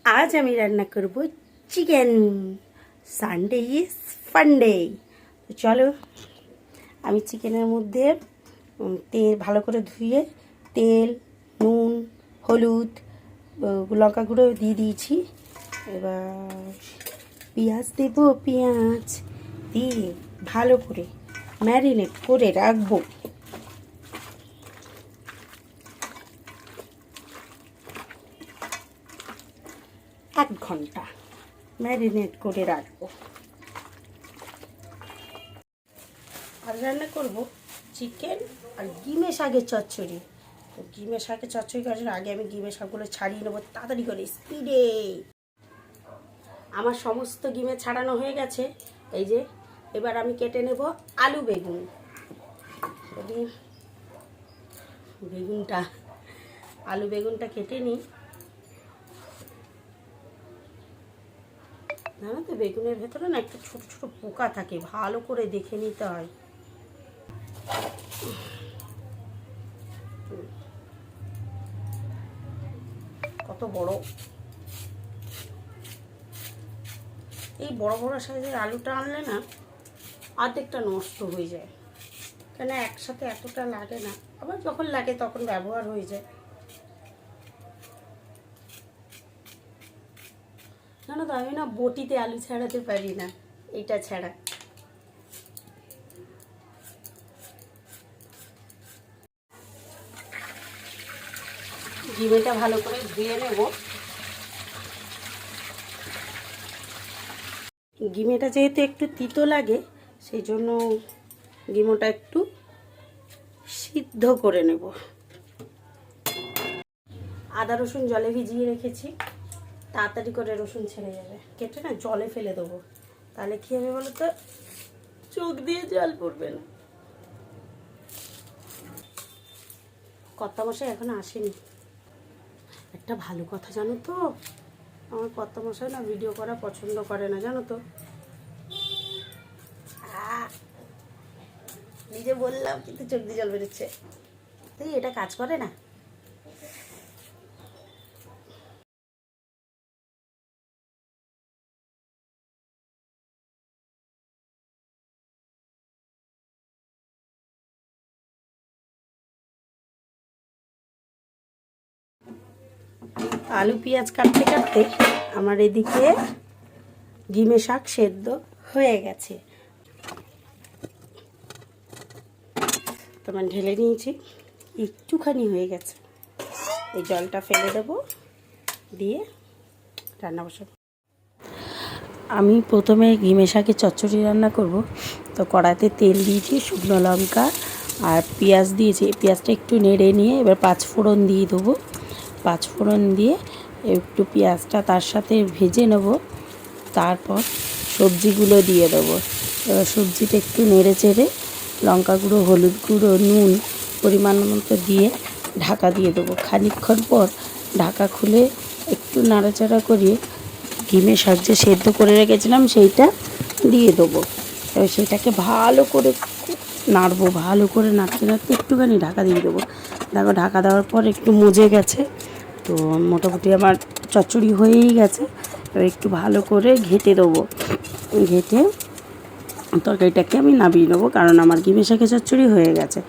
আজ আমি রান্না করব চিকেন। সানডে ইজ ফান্ডে। তো চলো, আমি চিকেনের মধ্যে তেল ভালো করে ধুয়ে তেল, নুন, হলুদ, লঙ্কা গুঁড়ো দিয়ে দিয়েছি। এবার পেঁয়াজ দেব, পেঁয়াজ দিয়ে ভালো করে ম্যারিনেট করে রাখবো। 1 ঘন্টা ম্যারিনেট করে রাখবো। আর রান্না করবো চিকেন আর গিমে শাকের চচ্চড়ি। তো গিমে শাকের চচ্চড়ি করার আগে আমি গিমে শাকগুলো ছাড়িয়ে নেবো তাড়াতাড়ি করে, স্পিডে। আমার সমস্ত গিমে ছাড়ানো হয়ে গেছে। এই যে এবার আমি কেটে নেব আলু বেগুন। আলু বেগুনটা কেটে নিই। জানো তো বেগুনের ভেতরে না একটা ছোট ছোট পোকা থাকে, ভালো করে দেখে নিতে হয়। কত বড়! এই বড় বড় সাইজের আলুটা আনলে না অর্ধেকটা নষ্ট হয়ে যায়, কেন একসাথে এতটা লাগে না, আবার যখন লাগে তখন ব্যবহার হয়ে যায়। জানো তো আমি না বটিতে আলু ছাড়াতে পারি না, এটা ছাড়া। গিমেটা ভালো করে ধুয়ে নেব। গিমেটা যেহেতু একটু তিতো লাগে, সেই জন্য গিমোটা একটু সিদ্ধ করে নেব। আদা রসুন জলে ভিজিয়ে রেখেছি, তাড়াতাড়ি করে রসুন ছেড়ে যাবে। কেটে না জলে ফেলে দেবো, তাহলে কী হবে বলো তো, চোখ দিয়ে জল পড়বে না। কর্তামশাই এখনো আসেনি। একটা ভালো কথা জানো তো, আমার কর্তামশাই না ভিডিও করা পছন্দ করে না, জানো তো। নিজে বললাম কিন্তু চোখ দিয়ে জল বেরোচ্ছে। তুই এটা কাজ করে না। আলু পেঁয়াজ কাটতে কাটতে আমার এদিকে গিমে শাক সেদ্ধ হয়ে গেছে। তোমার ঢেলে নিয়েছি, একটুখানি হয়ে গেছে। এই জলটা ফেলে দেবো, দিয়ে রান্না বসাবো। আমি প্রথমে গিমে শাকের চচ্চড়ি রান্না করব। তো কড়াইতে তেল দিয়েছি, শুকনো লঙ্কা আর পেঁয়াজ দিয়েছি। পেঁয়াজটা একটু নেড়ে নিয়ে এবার 5 ফোড়ন দিয়ে দেবো। 5 ফোড়ন দিয়ে একটু পেঁয়াজটা তার সাথে ভেজে নেব। তারপর সবজিগুলো দিয়ে দেবো। এবার সবজিটা একটু নেড়ে চেড়ে লঙ্কা গুঁড়ো, হলুদ গুঁড়ো, নুন পরিমাণ মতো দিয়ে ঢাকা দিয়ে দেবো। খানিকক্ষণ পর ঢাকা খুলে একটু নাড়াচাড়া করিয়ে গিমে শাক যে সেদ্ধ করে রেখেছিলাম সেইটা দিয়ে দেবো। এবার সেটাকে ভালো করে নাড়বো, ভালো করে নাড়তে নাড়তে একটুখানি ঢাকা দিয়ে দেবো। দেখো ঢাকা দেওয়ার পর একটু মজে গেছে। তো মোটামুটি আমার চচ্চড়ি হয়েই গেছে। এবার একটু ভালো করে ঘেঁটে দেবো। ঘেঁটে তরকারিটাকে আমি নামিয়ে নেবো, কারণ আমার গিমে শাকের চচ্চড়ি হয়ে গেছে।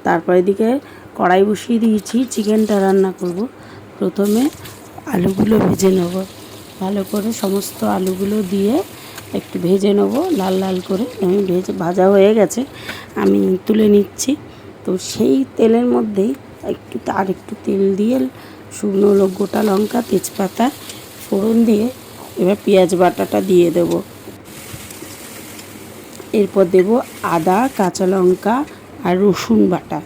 তারপর এদিকে কড়াই বসিয়ে দিয়েছি, চিকেনটা রান্না করব। প্রথমে আলুগুলো ভেজে নেব, ভালো করে সমস্ত আলুগুলো দিয়ে একটু ভেজে নেব লাল লাল করে। আমি ভাজা হয়ে গেছে, আমি তুলে নিচ্ছি। তো সেই তেলের মধ্যেই একটু তেল দিয়ে শুকনো গোটা লঙ্কা, তেজপাতা ফোড়ন দিয়ে এবার পেঁয়াজ বাটাটা দিয়ে দেব। এরপর দেব আদা, কাঁচা লঙ্কা আর রসুন বাটা।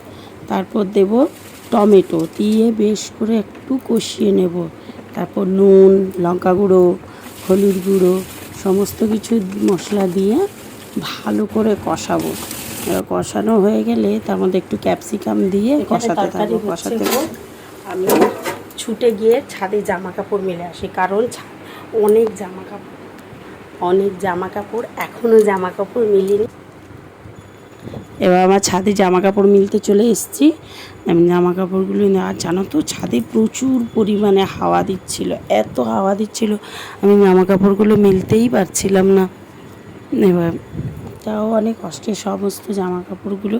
তারপর দেব টমেটো দিয়ে বেশ করে একটু কষিয়ে নেব। তারপর নুন, লঙ্কা গুঁড়ো, হলুদ গুঁড়ো সমস্ত কিছু মশলা দিয়ে ভালো করে কষাবো। এবার কষানো হয়ে গেলে তার মধ্যে একটু ক্যাপসিকাম দিয়ে কষাতে থাকবো। আমি ছুটে গিয়ে ছাদে জামা কাপড় মেলে আসি, কারণ অনেক জামা কাপড় এখনও জামা কাপড় মিলিনি। এবার আমার ছাদে জামা কাপড় মিলতে চলে এসেছি। আমি জামা কাপড়গুলো আর জানো তো ছাদে প্রচুর পরিমাণে হাওয়া দিচ্ছিল, এত হাওয়া দিচ্ছিল আমি জামা কাপড়গুলো মিলতেই পারছিলাম না। এবার তাও অনেক কষ্টে সমস্ত জামা কাপড়গুলো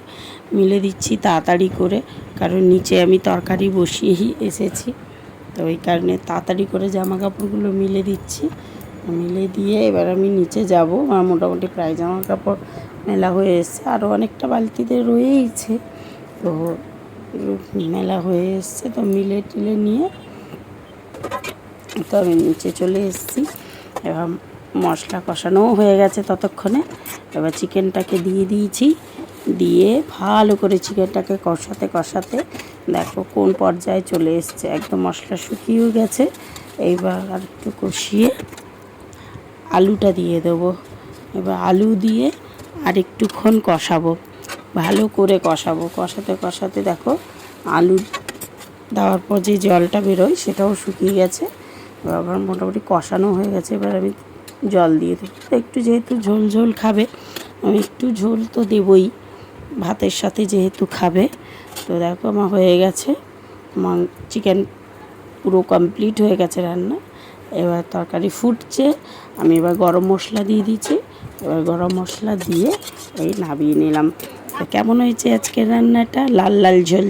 মিলে দিচ্ছি তাড়াতাড়ি করে, কারণ নিচে আমি তরকারি বসিয়েই এসেছি, তো ওই কারণে তাড়াতাড়ি করে জামা কাপড়গুলো মিলে দিচ্ছি। মিলে দিয়ে এবার আমি নিচে যাব। আমার মোটামুটি প্রায় জামা কাপড় মেলা হয়ে এসছে, আরও অনেকটা বালতিতে রয়েইছে, তো মেলা হয়ে এসছে। তো মিলে টিলে নিয়ে তো আমি নিচে চলে এসেছি। এবার মশলা কষানোও হয়ে গেছে ততক্ষণে। এবার চিকেনটাকে দিয়ে দিয়েছি, দিয়ে ভালো করে চিকেনটাকে কষাতে কষাতে দেখো কোন পর্যায়ে চলে এসছে, একদম মশলা শুকিয়েও গেছে। এইবার আর একটু কষিয়ে আলুটা দিয়ে দেবো। এবার আলু দিয়ে আর একটুক্ষণ কষাবো, ভালো করে কষাবো। কষাতে কষাতে দেখো আলু দেওয়ার পর যে জলটা বেরোয় সেটাও শুকিয়ে গেছে। এবার আবার মোটামুটি কষানো হয়ে গেছে। এবার আমি জল দিয়ে দেবো। একটু যেহেতু ঝোল ঝোল খাবে, আমি একটু ঝোল তো দেবই, ভাতের সাথে যেহেতু খাবে। তো দেখো আমার হয়ে গেছে, চিকেন পুরো কমপ্লিট হয়ে গেছে রান্না। এবার তরকারি ফুটছে, আমি এবার গরম মশলা দিয়ে দিচ্ছি। এবার গরম মশলা দিয়ে এই নামিয়ে নিলাম। তো কেমন হয়েছে আজকের রান্নাটা? লাল লাল ঝোল